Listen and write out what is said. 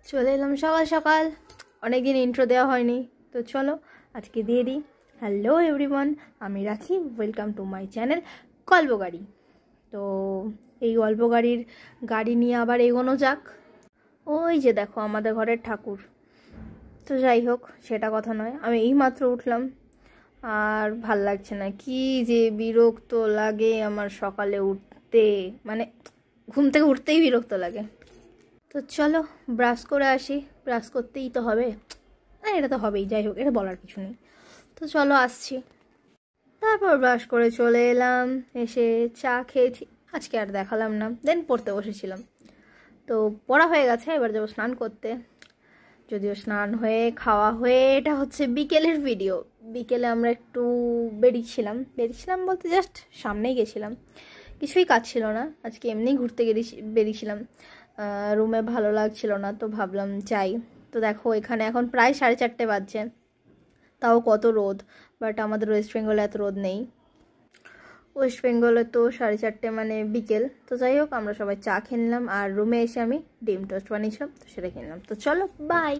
চলে এলাম সকাল সকাল, অনেকদিন ইন্ট্রো দেওয়া হয়নি, তো চলো আজকে দিয়ে দিই। হ্যালো এভরিওয়ান, আমি রাখি, ওয়েলকাম টু মাই চ্যানেল গল্প গাড়ি। তো এই গল্প গাড়ি নিয়ে আবার এগোনো যাক। ওই যে দেখো আমাদের ঘরের ঠাকুর। তো যাই হোক, সেটা কথা নয়, আমি এইমাত্র উঠলাম আর ভাল লাগছে না, কি যে বিরক্ত লাগে আমার সকালে উঠতে, মানে ঘুম থেকে উঠতেই বিরক্ত লাগে। তো চলো ব্রাশ করে আসি, ব্রাশ করতেই তো হবে, না এটা তো হবেই, যাই হোক এটা বলার কিছু নেই। তো চলো আসছি। তারপর ব্রাশ করে চলে এলাম, এসে চা খেয়েছি, আজকে আর দেখালাম না, দেন পড়তে বসেছিলাম। তো পড়া হয়ে গেছে, এবার যাবো স্নান করতে। যদিও স্নান হয়ে খাওয়া হয়ে এটা হচ্ছে বিকেলের ভিডিও। বিকেলে আমরা একটু বেরিয়েছিলাম বলতে জাস্ট সামনেই গেছিলাম, কিছুই কাজ ছিল না, আজকে এমনি ঘুরতে বেরিয়েছিলাম। রুমে ভালো লাগছিল না, তো ভাবলাম যাই। তো দেখো এখানে এখন প্রায় 4:30 বাজছে, তাও কত রোদ, বাট আমাদের ওয়েস্ট বেঙ্গলে এত রোদ নেই। ওয়েস্ট বেঙ্গলে তো 4:30 মানে বিকেল। তো যাই হোক, আমরা সবাই চা খেলাম আর রুমে এসে আমি ডিম টোস্ট বানিয়েছিলাম, তো সেটা কিনলাম। তো চলো বাই।